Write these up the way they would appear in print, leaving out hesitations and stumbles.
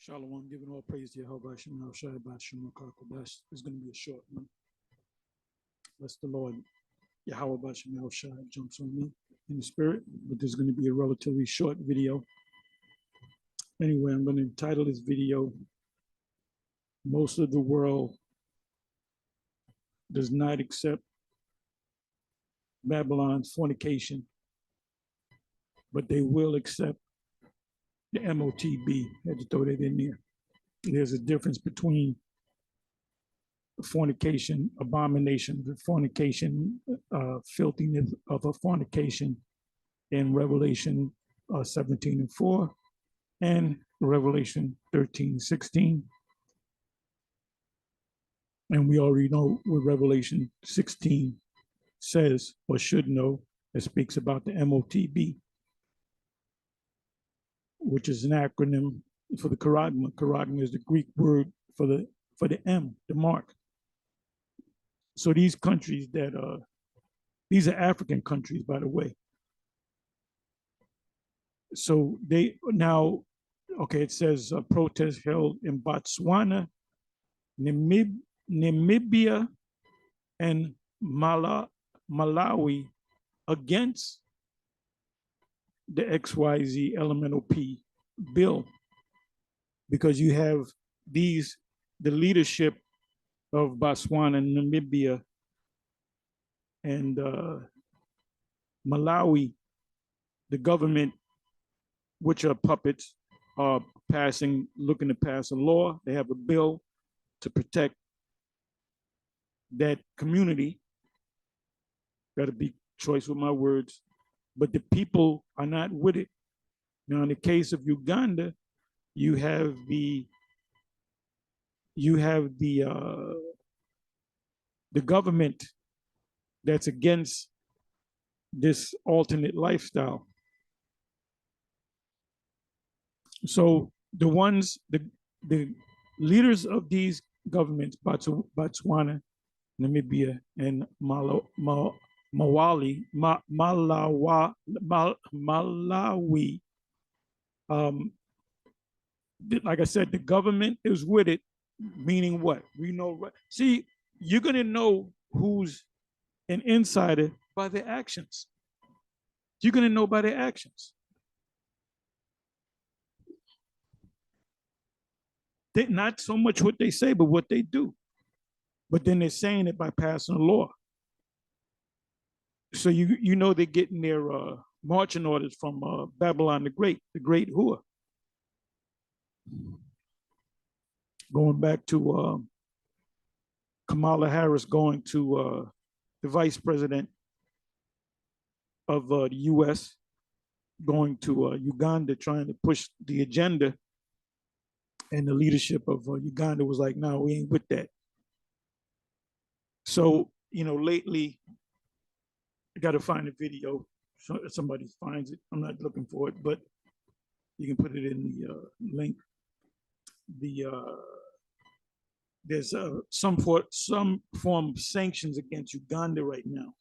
Shalom, giving all praise to Yahawah, Qadash. It's going to be a short one. Bless the Lord. Yahawah jumps on me in the spirit, but there's going to be a relatively short video. Anyway, I'm going to entitle this video, Most of the World Does Not Accept Babylon's Fornication, but they will accept the MOTB. Had to throw that in there. There's a difference between fornication, abomination, the fornication, filthiness of a fornication in Revelation 17:4 and Revelation 13:16. And we already know what Revelation 16 says or should know. It speaks about the MOTB, which is an acronym for the charagma. Charagma is the Greek word for the M, the mark. So these countries these are African countries, by the way. So they now, okay, it says protest held in Botswana, Namibia, and Malawi against the XYZ elemental P bill, because you have the leadership of Botswana, Namibia, and Malawi, the government, which are puppets, are looking to pass a law. They have a bill to protect that community. Got to be choice with my words. But the people are not with it. Now, in the case of Uganda, you have the government that's against this alternate lifestyle. So the leaders of these governments, Botswana, Namibia, and Malawi, like I said, the government is with it, meaning what? We know, see, you're gonna know who's an insider by their actions. You're gonna know by their actions. Not so much what they say, but what they do. But then they're saying it by passing a law. So you know they're getting their marching orders from Babylon the Great Yahawah. Going back to Kamala Harris going to the vice president of the US, going to Uganda, trying to push the agenda. And the leadership of Uganda was like, no, we ain't with that. So, lately, I got to find a video. So somebody finds it. I'm not looking for it, but you can put it in the link. There's some form of sanctions against Uganda right now.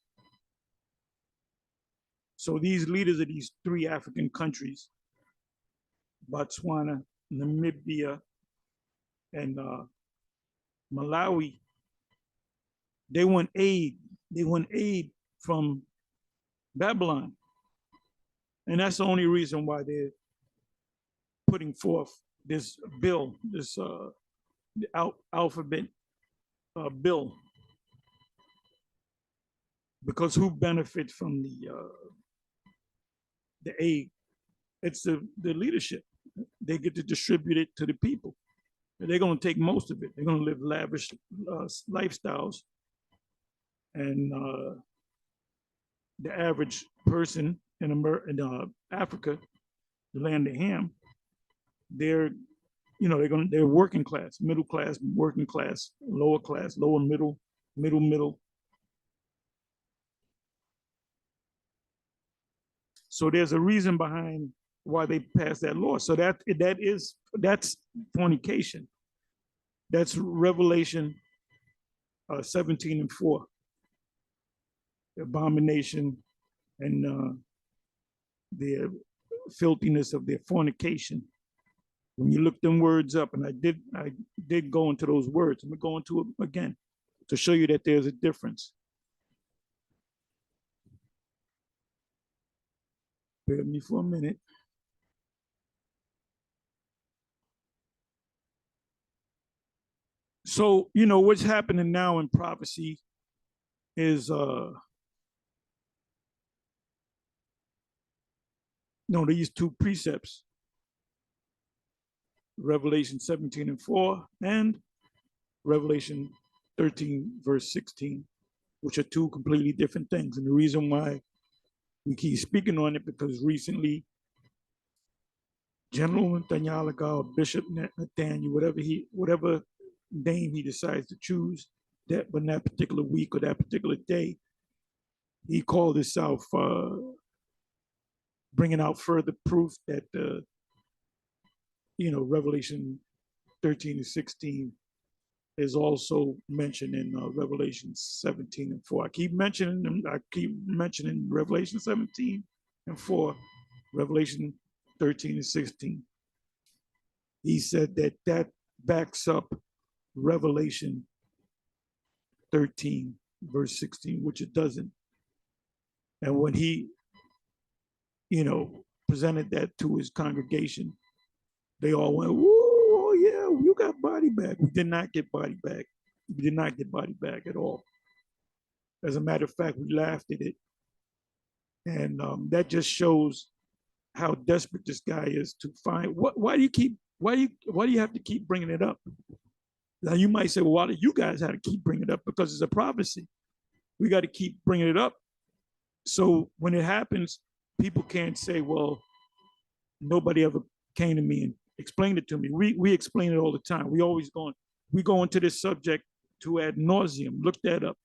So these leaders of these three African countries, Botswana, Namibia, and Malawi, they want aid. They want aid from Babylon. And that's the only reason why they're putting forth this bill, this alphabet bill. Because who benefits from the aid? It's the leadership. They get to distribute it to the people. They're going to take most of it. They're going to live lavish lifestyles. And the average person in Africa, the land of Ham, they're working class, middle class, working class, lower middle. So there's a reason behind why they passed that law. So that's fornication. That's Revelation 17:4. Abomination and the filthiness of their fornication When you look them words up, and I did go into those words, I'm gonna go into it again to show you that there's a difference. Bear with me for a minute. So, you know, what's happening now in prophecy is these two precepts, Revelation 17:4 and Revelation 13, verse 16, which are two completely different things. And the reason why we keep speaking on it, because recently, General Nathaniel, or Bishop Nathaniel, whatever name he decides to choose, that on that particular week or that particular day, he called himself bringing out further proof that Revelation 13 and 16 is also mentioned in Revelation 17:4. I keep mentioning Revelation 17:4, Revelation 13 and 16. He said that backs up Revelation 13, verse 16, which it doesn't. And when he, presented that to his congregation, they all went, "Whoa, yeah, you got body bag." We did not get body bag. We did not get body bag at all. As a matter of fact, we laughed at it. And that just shows how desperate this guy is to find. Why do you have to keep bringing it up? Now you might say, well, why do you guys have to keep bringing it up? Because it's a prophecy. We got to keep bringing it up. So when it happens, people can't say, well, nobody ever came to me and explained it to me. We explain it all the time. We go into this subject to ad nauseum. Look that up.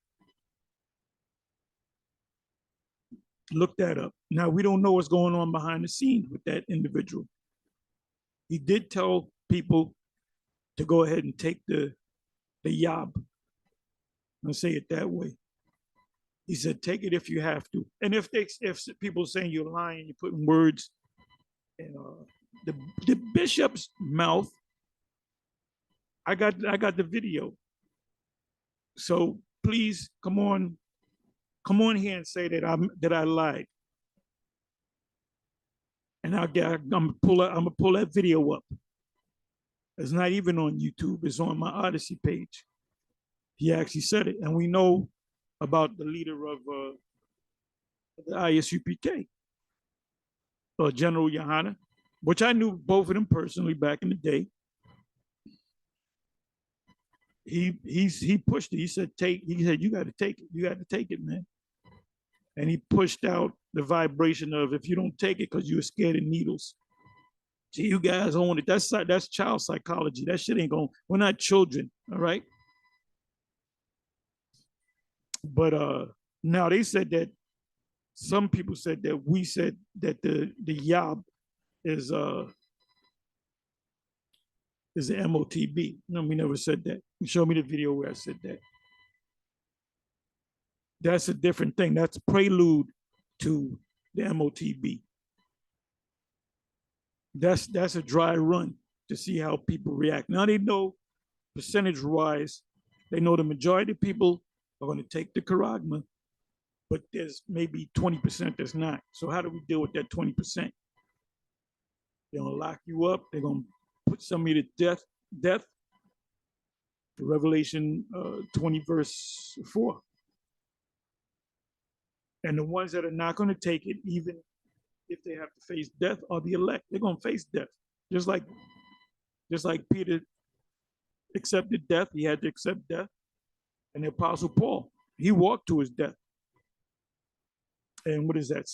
Look that up. Now, we don't know what's going on behind the scenes with that individual. He did tell people to go ahead and take the yob. I'll say it that way. He said, take it if you have to. And if people are saying you're lying, you're putting words in the bishop's mouth, I got the video. So please come on here and say that I lied. And I'm gonna pull that video up. It's not even on YouTube. It's on my Odyssey page. He actually said it, and we know about the leader of the ISUPK, General Yahawah, which I knew both of them personally back in the day. He pushed it. He said, you got to take it. You got to take it, man. And he pushed out the vibration of, if you don't take it because you're scared of needles. See, you guys own it. That's child psychology. That shit ain't going. We're not children, all right? But now they said that some people said that we said that the yob is an MOTB. No, we never said that. You show me the video where I said that. That's a different thing. That's prelude to the MOTB. That's a dry run to see how people react. Now they know percentage-wise, they know the majority of people are going to take the charagma, but there's maybe 20% that's not. So how do we deal with that 20%? They're going to lock you up. They're going to put somebody to death. Revelation 20, verse 4. And the ones that are not going to take it, even if they have to face death, are the elect. They're going to face death. Just like Peter accepted death, he had to accept death. And the Apostle Paul, he walked to his death. And what is that?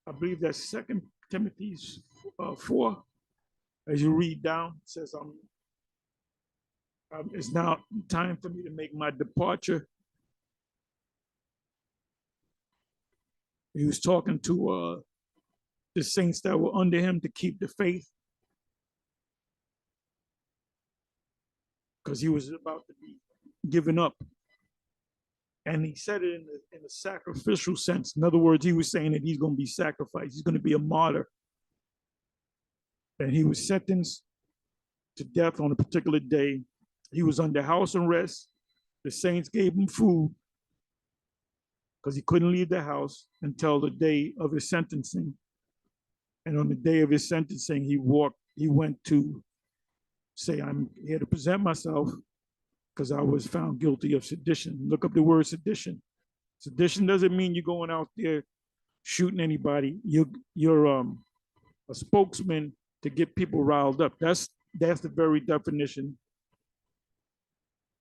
I believe that's 2 Timothy 4. As you read down, it says, it's now time for me to make my departure. He was talking to the saints that were under him to keep the faith, because he was about to be given up. And he said it in a sacrificial sense. In other words, he was saying that he's going to be sacrificed. He's going to be a martyr. and he was sentenced to death on a particular day. He was under house arrest. The saints gave him food because he couldn't leave the house until the day of his sentencing. And on the day of his sentencing, he went to say, I'm here to present myself because I was found guilty of sedition. Look up the word sedition. Sedition doesn't mean you're going out there shooting anybody. You're a spokesman to get people riled up. That's the very definition.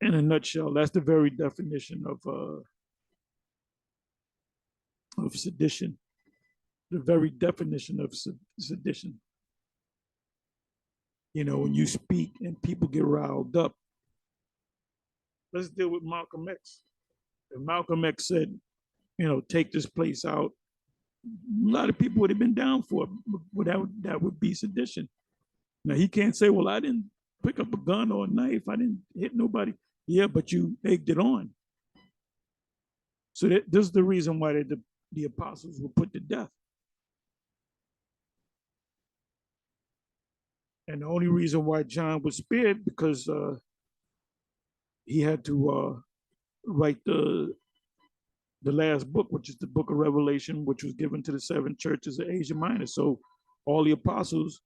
In a nutshell, that's the very definition of sedition. The very definition of sedition. You know, when you speak and people get riled up. Let's deal with Malcolm X. If Malcolm X said, you know, take this place out, a lot of people would have been down for it. That would be sedition. Now, he can't say, well, I didn't pick up a gun or a knife. I didn't hit nobody. Yeah, but you egged it on. So this is the reason why the apostles were put to death. And the only reason why John was spared because he had to write the last book, which is the book of Revelation, which was given to the 7 churches of Asia Minor. So all the apostles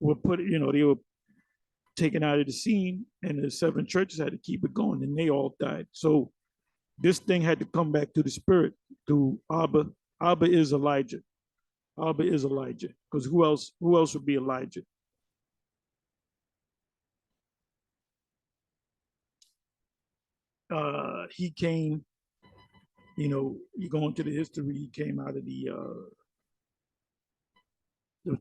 were put, you know, they were taken out of the scene, and the 7 churches had to keep it going, and they all died. So this thing had to come back to the spirit, to Abba. Abba is Elijah. Abba is Elijah, because who else would be Elijah? He came, you know, you go into the history, he came out of the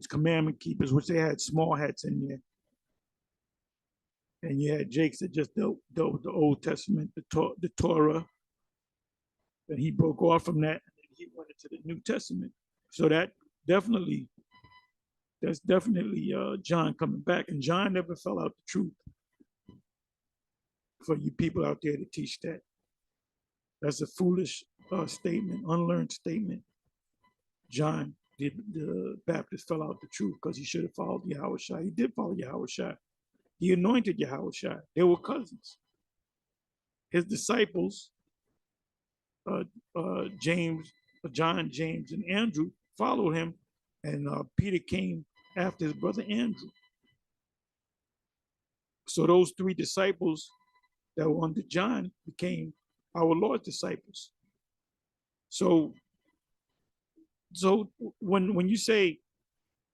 commandment keepers, which they had small hats in there. And you had Jakes that just dealt with the Old Testament, the Torah. And he broke off from that, and he went into the New Testament. So that's definitely John coming back. And John never fell out the truth. For you people out there to teach that. That's a foolish statement, unlearned statement. John, the Baptist, fell out the truth because he should have followed Yahawashi. He did follow Yahawashi. He anointed Yahawashi. They were cousins. His disciples, James, John, James, and Andrew, followed him, and Peter came after his brother Andrew. So those 3 disciples that were under John became our Lord's disciples. So when you say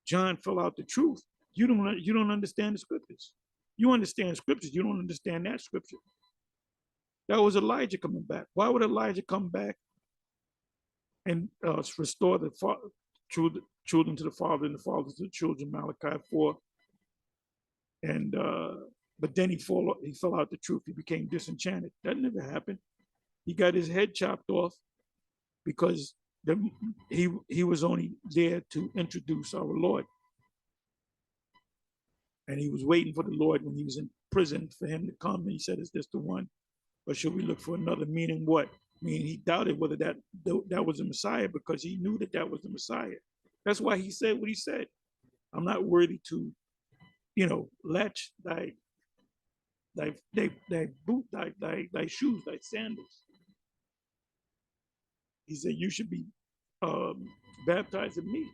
John fell out the truth, you don't understand the scriptures. You understand scriptures, you don't understand that scripture. That was Elijah coming back. Why would Elijah come back and restore the children to the father and the fathers to the children, Malachi 4? And but then he fell out the truth. He became disenchanted. That never happened. He got his head chopped off because he was only there to introduce our Lord. And he was waiting for the Lord when he was in prison for him to come. And he said, is this the one? Or should we look for another? Meaning what? Meaning he doubted whether that was the Messiah, because he knew that was the Messiah. That's why he said what he said. I'm not worthy to, you know, latch thy boot, thy shoes, thy sandals. He said, you should be baptized in me.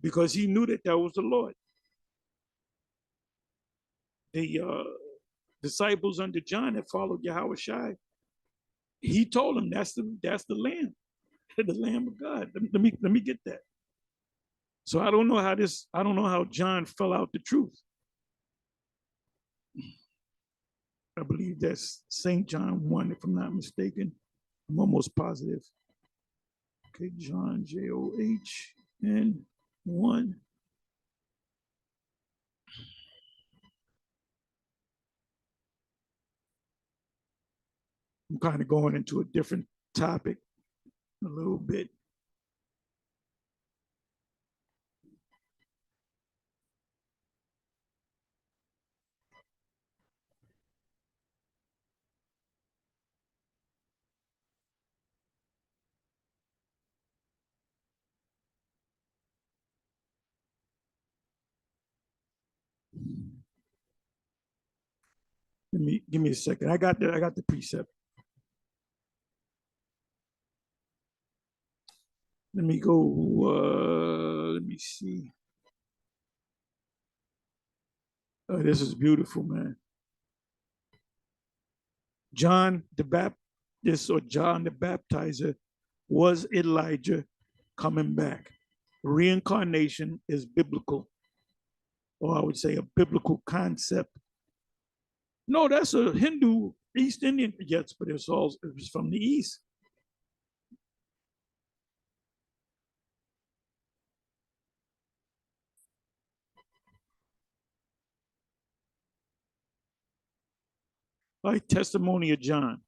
Because he knew that was the Lord. The disciples under John that followed Yahawashi, he told them that's the Lamb, the Lamb of God. Let me get that. So I don't know how John fell out the truth. I believe that's St. John 1, if I'm not mistaken. I'm almost positive. Okay, John, John 1. I'm kind of going into a different topic a little bit. Give me a second. I got the precept. Let me go. Let me see. Oh, this is beautiful, man. John the Baptist, or John the Baptizer, was Elijah coming back. Reincarnation is biblical, or I would say a biblical concept. No, that's a Hindu East Indian. Yes, but it's from the East. Like testimony of John.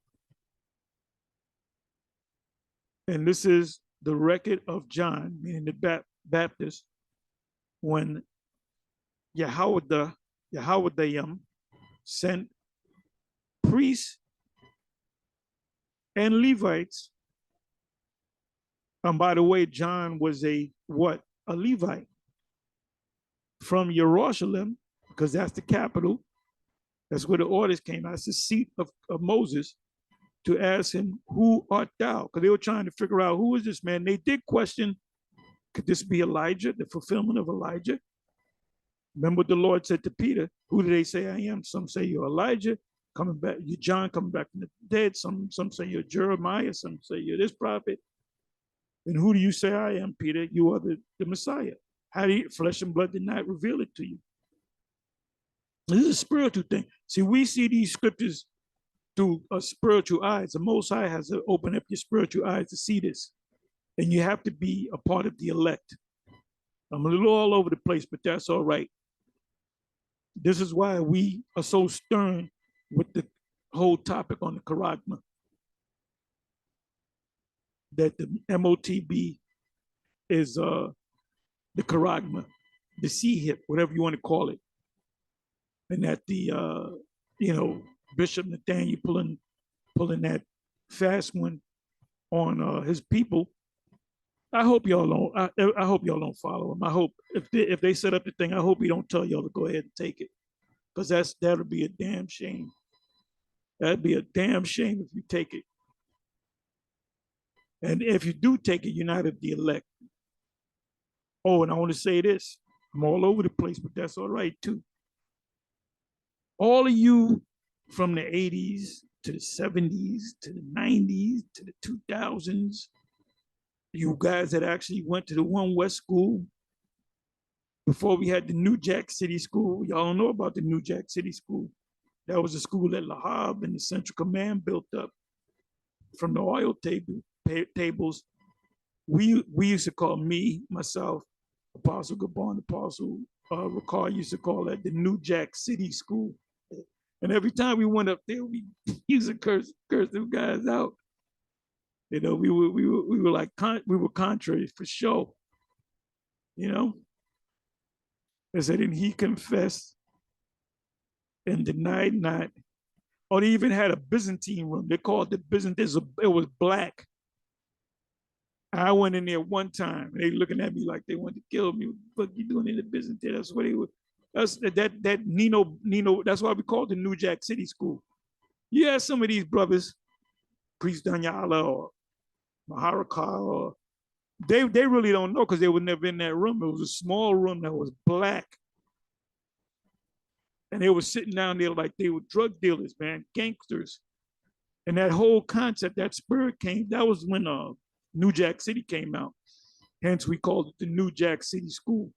And this is the record of John, meaning the Baptist, when Yahawadah sent priests and Levites. And by the way, John was a Levite from Jerusalem, because that's the capital. That's where the orders came. That's the seat of Moses, to ask him, who art thou? Because they were trying to figure out, who is this man? They did question, could this be Elijah, the fulfillment of Elijah? Remember what the Lord said to Peter, who do they say I am? Some say you're Elijah coming back, you're John coming back from the dead. Some say you're Jeremiah, some say you're this prophet. And who do you say I am, Peter? You are the Messiah. How do you, flesh and blood did not reveal it to you? This is a spiritual thing. See, we see these scriptures through spiritual eyes. The Most High has to open up your spiritual eyes to see this. And you have to be a part of the elect. I'm a little all over the place, but that's all right. This is why we are so stern with the whole topic on the charagma. That the MOTB is the charagma, the C-hip, whatever you want to call it. And that the, Bishop Nathaniel pulling that fast one on his people. I hope y'all don't. I hope y'all don't follow him. I hope if they set up the thing, I hope he don't tell y'all to go ahead and take it, because that'll be a damn shame. That'd be a damn shame if you take it. And if you do take it, you're not of the elect. Oh, and I want to say this. I'm all over the place, but that's all right too. All of you from the 80s to the 70s to the 90s to the 2000s, you guys that actually went to the One West School before we had the New Jack City School. Y'all don't know about the New Jack City School. That was a school that Lahab and the Central Command built up from the oil tables. We used to call myself, Apostle Gabon, Apostle Rawchaa used to call that the New Jack City School. And every time we went up there, we used to curse them guys out. We were like, we were contrary for sure. They said, and he confessed and denied not. Or they even had a Byzantine room. They called it Byzantine. It was black. I went in there one time, and they looking at me like they wanted to kill me. What you doing in the Byzantine? That's what they were. That Nino. That's why we called the New Jack City School. Yeah, some of these brothers, Priest Danyala or Maharaka, or they really don't know, because they were never in that room. It was a small room that was black, and they were sitting down there like they were drug dealers, man, gangsters. And that whole concept, that spirit came. That was when New Jack City came out. Hence, we called it the New Jack City School,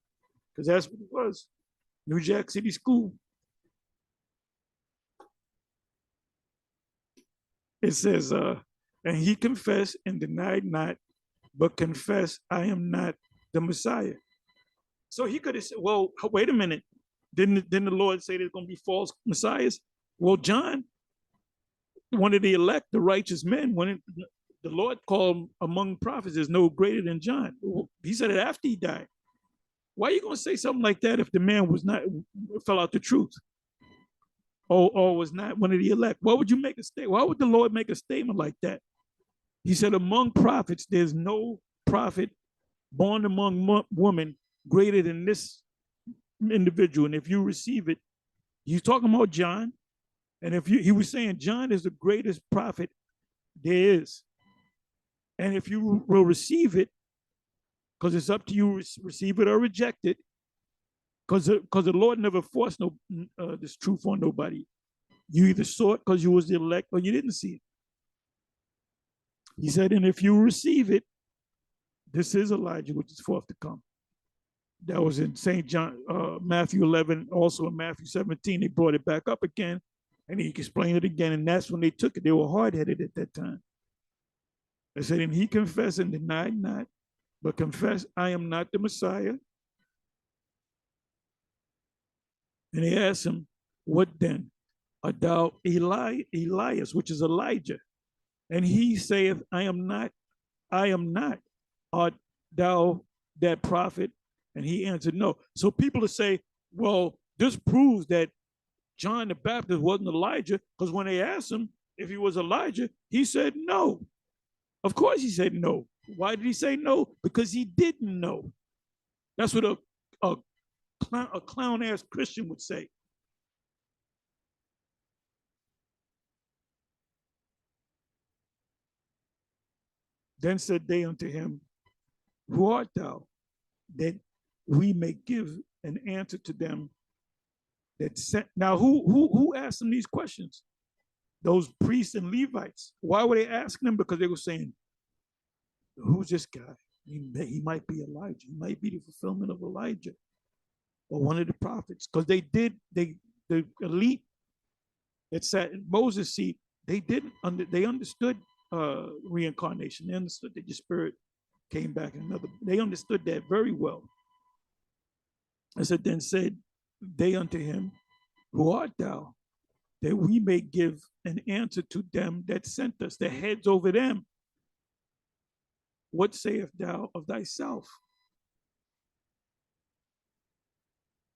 because that's what it was. New Jack City School. It says, and he confessed and denied not, but confessed, I am not the Messiah. So he could have said, well, wait a minute. Didn't the Lord say there's going to be false messiahs? Well, John, one of the elect, the righteous men, when the Lord called among prophets, there's no greater than John. He said it after he died. Why are you going to say something like that if the man fell out the truth? Or was not one of the elect? Why would you make a statement? Why would the Lord make a statement like that? He said, among prophets, there's no prophet born among women greater than this individual. And if you receive it, he's talking about John. And if he was saying John is the greatest prophet there is. And if you will receive it, because it's up to you, receive it or reject it, because the Lord never forced this truth on nobody. You either saw it because you was the elect or you didn't see it. He said, and if you receive it, this is Elijah, which is forth to come. That was in St. John, Matthew 11, also in Matthew 17. They brought it back up again, and he explained it again, and that's when they took it. They were hard-headed at that time. They said, and he confessed and denied not, but confessed, I am not the Messiah. And they asked him, what then? Art thou Elias, which is Elijah? And he saith, I am not. Art thou that prophet? And he answered, no. So people will say, well, this proves that John the Baptist wasn't Elijah, because when they asked him if he was Elijah, he said no. Of course he said no. Why did he say no? Because he didn't know. That's what a clown-ass Christian would say. Then said they unto him, who art thou, that we may give an answer to them that sent. Now, who asked them these questions? Those priests and Levites. Why were they asking them? Because they were saying, who's this guy? He might be Elijah. He might be the fulfillment of Elijah or one of the prophets. Because the elite that sat in Moses' seat, they understood reincarnation. They understood that your spirit came back in another. They understood that very well. I said, then said they unto him, who art thou, that we may give an answer to them that sent us, the heads over them. What sayest thou of thyself?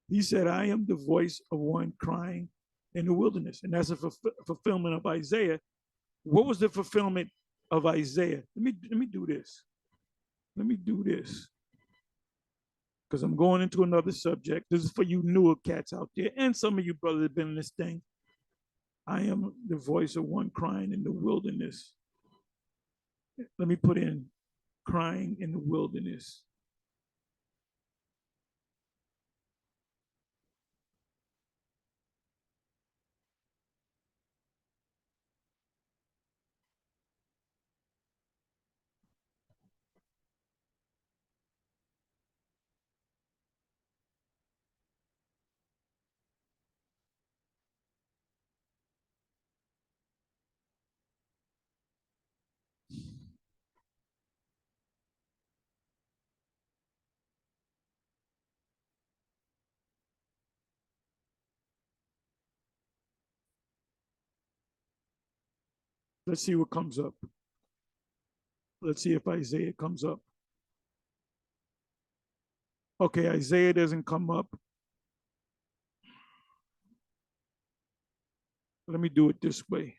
He said, I am the voice of one crying in the wilderness. And that's a fulfillment of Isaiah. What was the fulfillment of Isaiah? Let me do this. Let me do this. Because I'm going into another subject. This is for you newer cats out there, and some of you brothers have been in this thing. I am the voice of one crying in the wilderness. Let me put in crying in the wilderness. Let's see what comes up. Let's see if Isaiah comes up. Okay, Isaiah doesn't come up. Let me do it this way.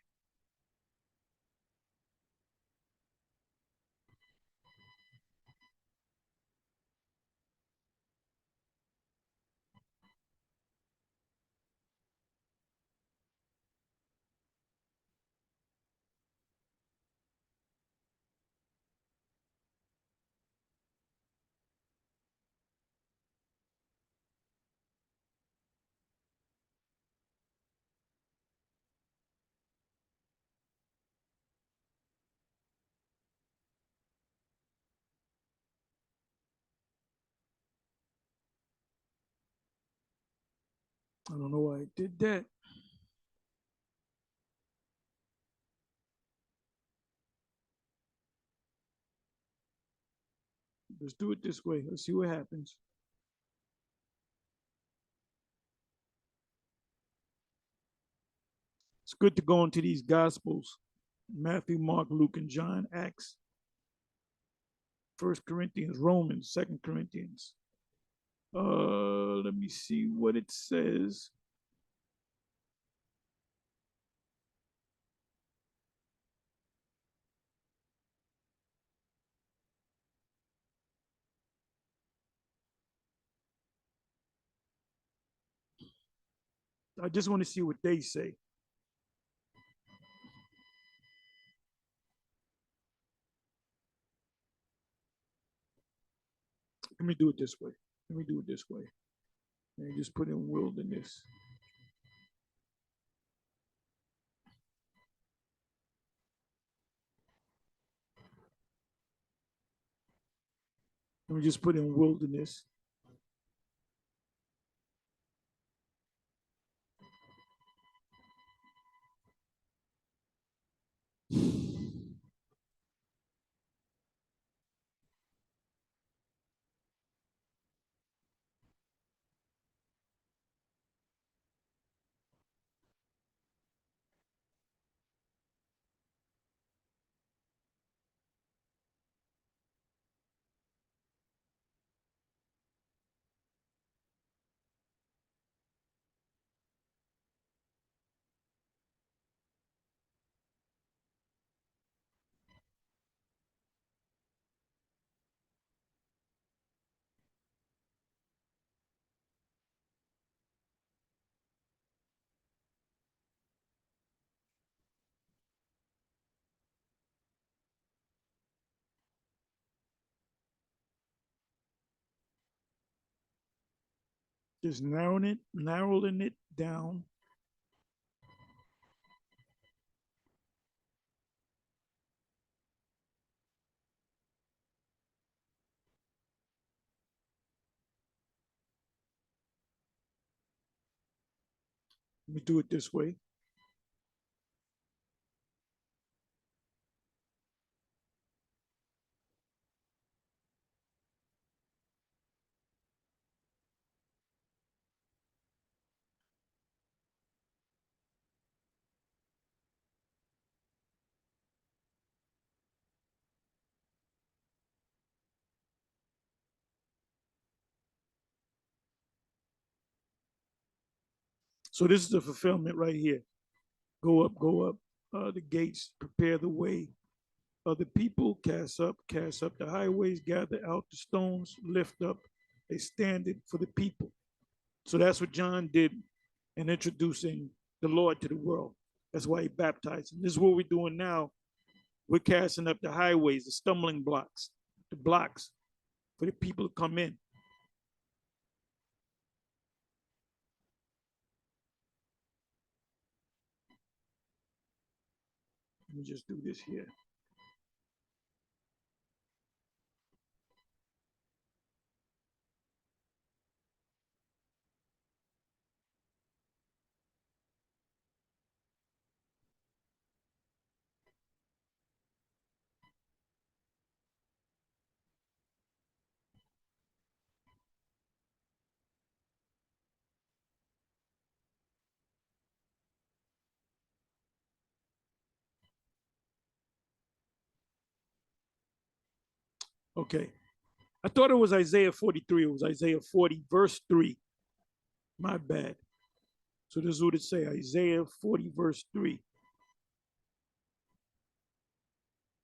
I don't know why I did that. Let's do it this way. Let's see what happens. It's good to go into these Gospels: Matthew, Mark, Luke, and John, Acts, 1 Corinthians, Romans, 2 Corinthians. Let me see what it says. I just want to see what they say. Let me do it this way. Let me do it this way. And just put in wilderness. Let me just put in wilderness. Just narrowing it down. Let me do it this way. So this is the fulfillment right here. Go up, the gates, prepare the way of the people, cast up the highways, gather out the stones, lift up a standard for the people. So that's what John did in introducing the Lord to the world. That's why he baptized. And this is what we're doing now. We're casting up the highways, the stumbling blocks, the blocks for the people to come in. Let me just do this here. Okay. I thought it was Isaiah 43. It was Isaiah 40, verse 3. My bad. So this is what it say, Isaiah 40, verse 3.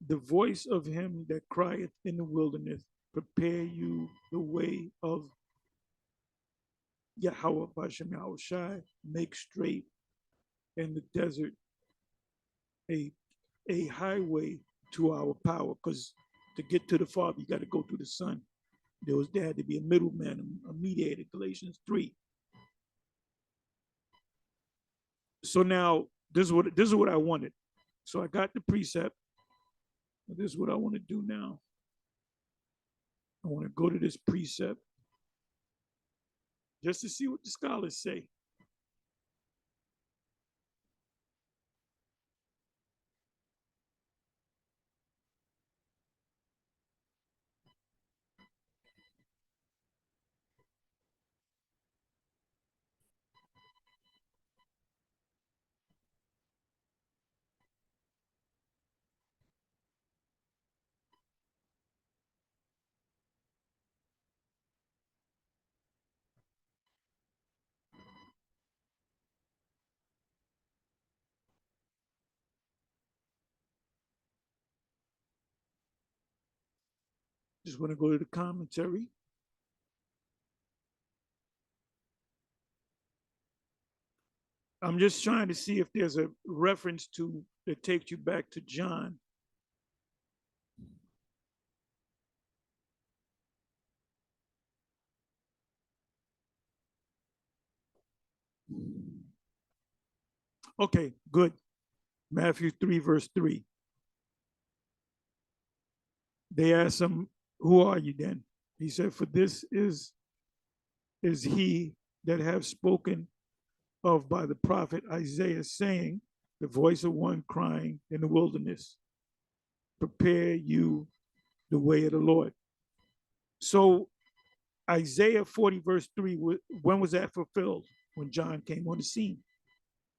The voice of him that crieth in the wilderness, prepare you the way of Yahawah Bashem Yahawashi, make straight in the desert a highway to our power. Because to get to the Father, you got to go through the Son. There had to be a middleman, a mediator, Galatians 3. So now this is what I wanted. So I got the precept. This is what I want to do now. I want to go to this precept just to see what the scholars say. Just want to go to the commentary. I'm just trying to see if there's a reference to that takes you back to John. Okay, good. Matthew 3, verse 3. They asked him, who are you then? He said, for this is he that have spoken of by the prophet Isaiah, saying, the voice of one crying in the wilderness, prepare you the way of the Lord. So Isaiah 40, verse 3, when was that fulfilled? When John came on the scene.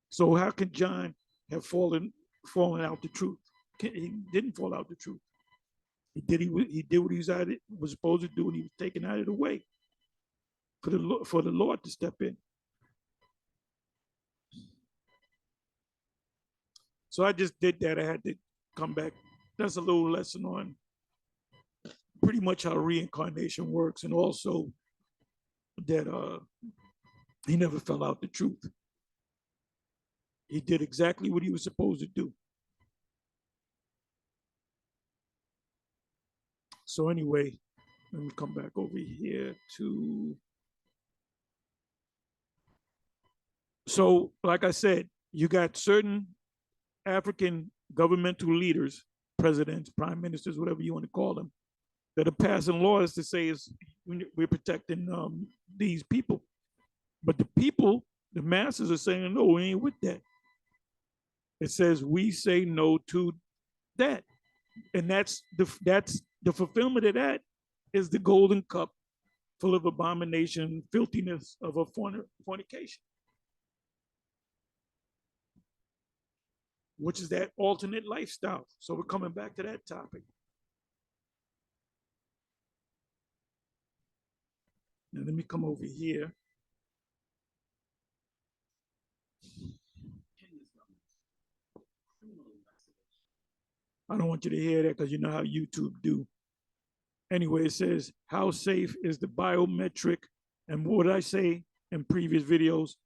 So how can John have fallen out the truth? He didn't fall out the truth. He did what he was supposed to do, and he was taken out of the way for the Lord to step in. So I just did that. I had to come back. That's a little lesson on pretty much how reincarnation works, and also that he never fell out the truth. He did exactly what he was supposed to do. So anyway, let me come back over here to. So, like I said, you got certain African governmental leaders, presidents, prime ministers, whatever you want to call them, that are passing laws to say is we're protecting these people. But the people, the masses are saying, no, we ain't with that. It says we say no to that. And that's the fulfillment of that is the golden cup full of abomination, filthiness of a fornication, which is that alternate lifestyle. So we're coming back to that topic. Now let me come over here. I don't want you to hear that because you know how YouTube do. Anyway, it says, how safe is the biometric? And what did I say in previous videos?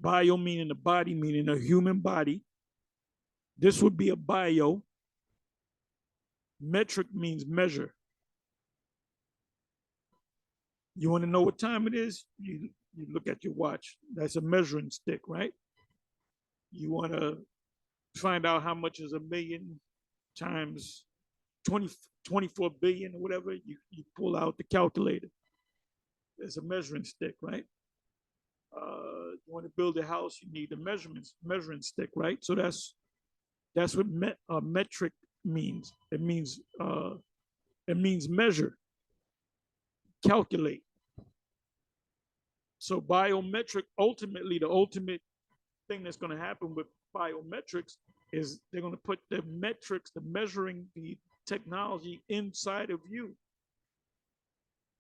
Bio meaning the body, meaning a human body. This would be a bio. Metric means measure. You want to know what time it is? You look at your watch. That's a measuring stick, right? You want to find out how much is a million times 24 billion or whatever, you pull out the calculator. There's a measuring stick, right? You want to build a house, you need a measuring stick, right? So that's what metric means. It means measure, calculate. So biometric, ultimately, the ultimate thing that's going to happen with biometrics is they're going to put the metrics, the measuring, the technology inside of you.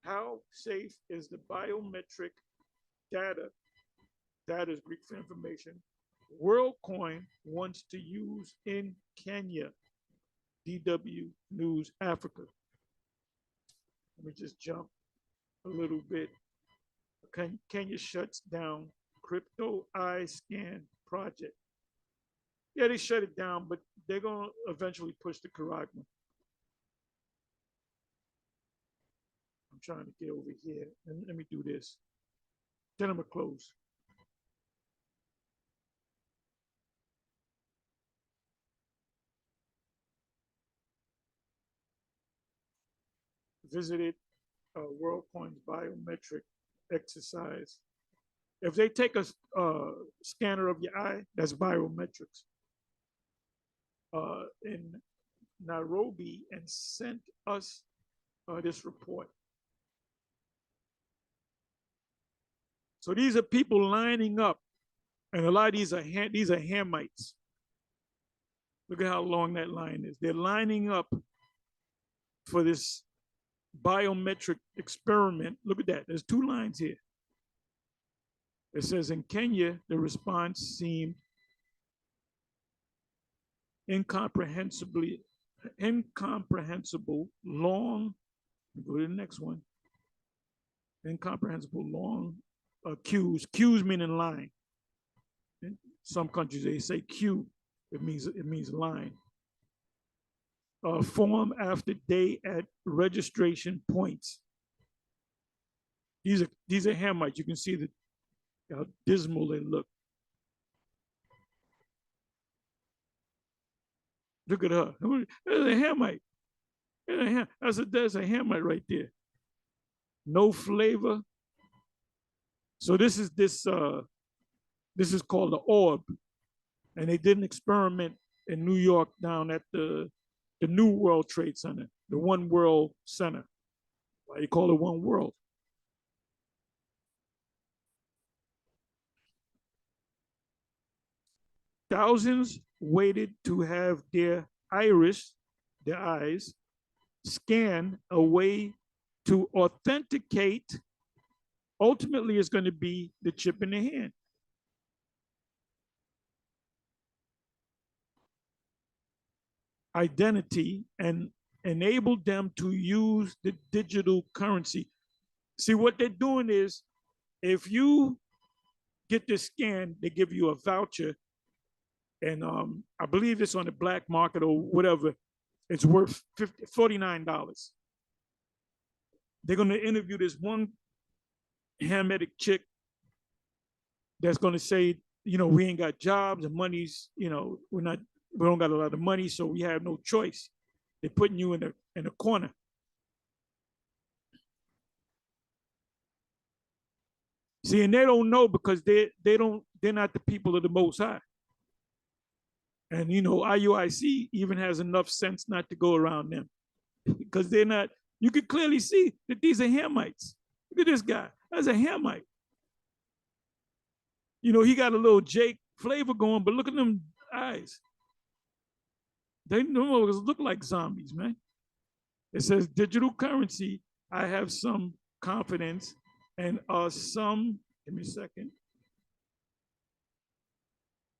How safe is the biometric data? That is Greek for information. WorldCoin wants to use in Kenya. DW News Africa. Let me just jump a little bit. Kenya shuts down crypto eye scan project. Yeah, they shut it down, but they're going to eventually push the Karagma. I'm trying to get over here. Let me do this. Then I'm going to close. Visited WorldCoin's biometric exercise. If they take a scanner of your eye, that's biometrics. In Nairobi, and sent us this report. So these are people lining up, and a lot of these are Hamites. Look at how long that line is. They're lining up for this biometric experiment. Look at that. There's two lines here. It says in Kenya, the response seemed incomprehensible, long. Go to the next one. Incomprehensible, long queues. Queues meaning line. In some countries they say queue. It means line. Form after day at registration points. These are Hamites. You can see how dismal they look. Look at her. There's a Hamite. There's a Hamite right there. No flavor. So this is called the orb, and they did an experiment in New York down at the New World Trade Center, the One World Center. Why you call it One World? Thousands waited to have their iris, their eyes, scanned a way to authenticate. Ultimately, it's going to be the chip in the hand. Identity and enable them to use the digital currency. See, what they're doing is, if you get this scan, they give you a voucher, and I believe it's on the black market or whatever. It's worth $49. They're going to interview this one Hamitic chick that's going to say, we ain't got jobs and money's, we don't got a lot of money, so we have no choice. They're putting you in a corner. See, and they don't know because they're not the people of the Most High. And IUIC even has enough sense not to go around them because they're not. You can clearly see that these are Hamites. Look at this guy. That's a Hamite. He got a little Jake flavor going, but look at them eyes. They look like zombies, man. It says digital currency. I have some confidence and some, give me a second,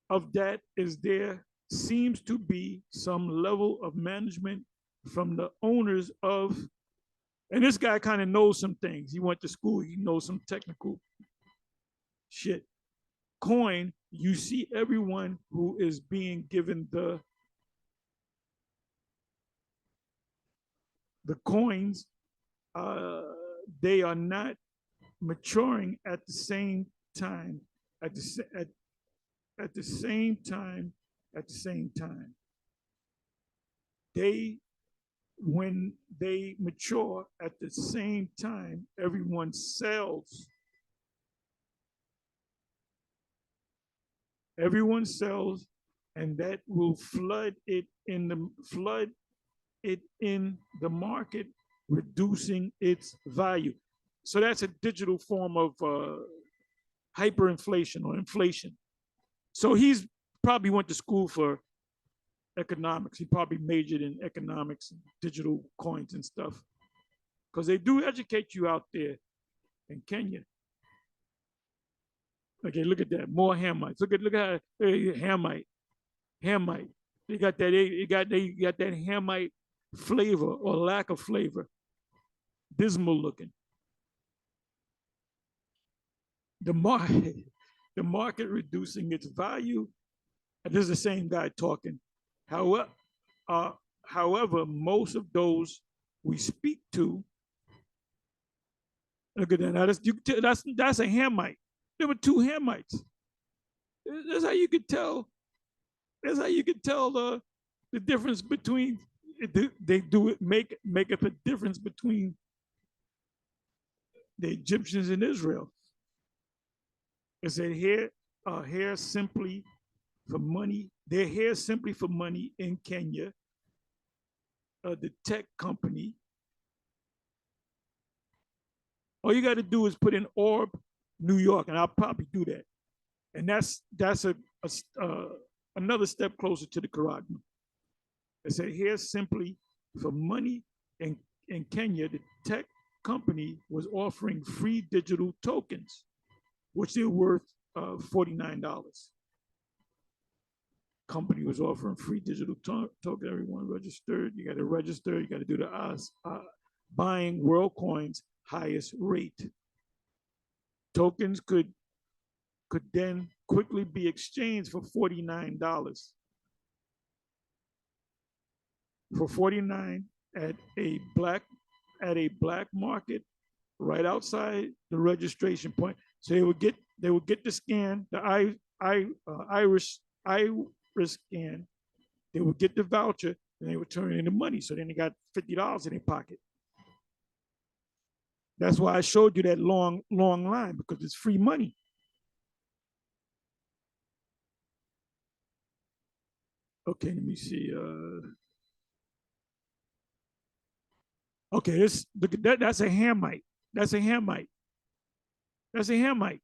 of that is there seems to be some level of management from the owners of, and this guy kind of knows some things. He went to school. He knows some technical shit. Coin, you see everyone who is being given the coins, they are not maturing at the same time, at the same time. When they mature at the same time, everyone sells. Everyone sells, and that will flood it in the market, reducing its value. So that's a digital form of hyperinflation or inflation. So he's probably went to school for economics. He probably majored in economics and digital coins and stuff, because they do educate you out there in Kenya. Okay, look at that. More Hamites. Look at how Hamite. They got that Hamite flavor or lack of flavor. Dismal looking. The market reducing its value. And this is the same guy talking. However, most of those we speak to, look at that. Now that's a Hamite. There were two Hamites. That's how you could tell. That's how you could tell the difference between. They do it make up a difference between the Egyptians and Israel. It said hair simply for money. Their hair simply for money in Kenya. The tech company. All you got to do is put in Orb, New York, and I'll probably do that. And that's another step closer to the Quran. It said here simply for money in Kenya, the tech company was offering free digital tokens, which they're worth $49. Company was offering free digital token. Everyone registered. You got to register. You got to do the buying world coins highest rate. Tokens could then quickly be exchanged for $49. For $49 at a black market right outside the registration point. So they would get the scan, the iris scan, They would get the voucher and they would turn in the money. So then they got $50 in their pocket. That's why I showed you that long line, because it's free money. Okay, let me see. Okay, look at that. That's a Hamite. That's a Hamite. That's a Hamite.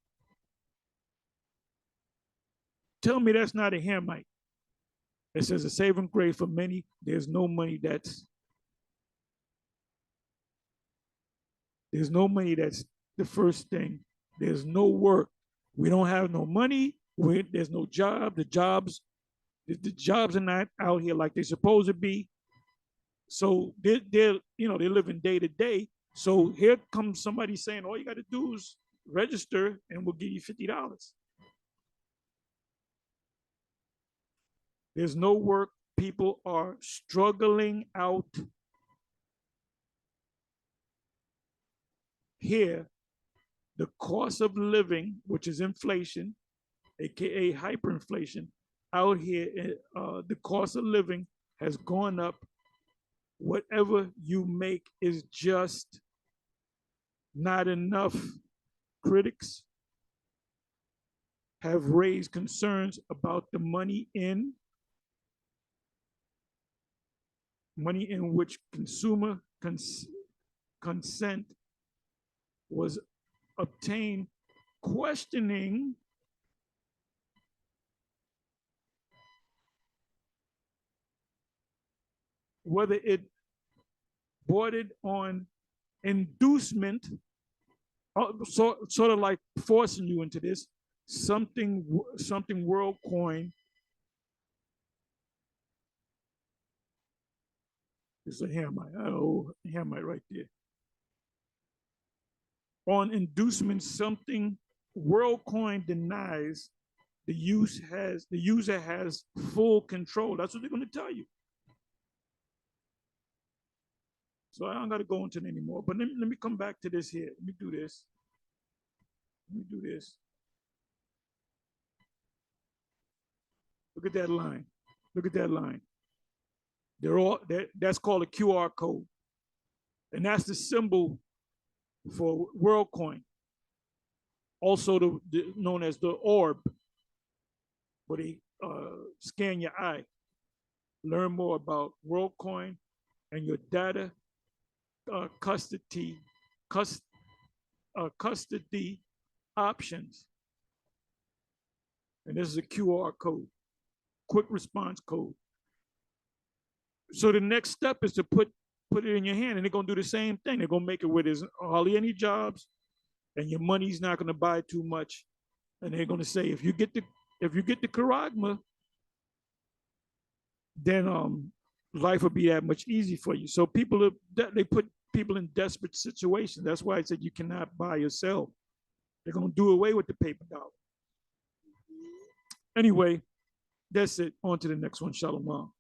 Tell me that's not a Hamite. It says a saving grace for many. There's no money that's the first thing. There's no work. We don't have no money. There's no job. The jobs are not out here like they're supposed to be. So they're living day to day. So here comes somebody saying, all you got to do is register and we'll give you $50. There's no work. People are struggling out here. The cost of living, which is inflation, aka hyperinflation, out here, the cost of living has gone up. Whatever you make is just not enough. Critics have raised concerns about the money in which consumer consent was obtained, questioning whether it bordered on inducement, sort of like forcing you into this, something WorldCoin. It's a Hamite. Oh, Hamite right there. On inducement, something WorldCoin denies the user has full control. That's what they're going to tell you. So I don't got to go into it anymore. But let me come back to this here. Let me do this. Look at that line. Look at that line. That's called a QR code. And that's the symbol for WorldCoin. Also known as the orb, where they scan your eye. Learn more about WorldCoin and your data custody options. And this is a QR code, quick response code. So the next step is to put it in your hand, and they're gonna do the same thing. They're gonna make it where there's hardly any jobs, and your money's not gonna buy too much. And they're gonna say, if you get the charagma, then life will be that much easier for you. So they put people in desperate situations. That's why I said you cannot buy or sell. They're gonna do away with the paper dollar. Anyway, that's it. On to the next one. Shalom.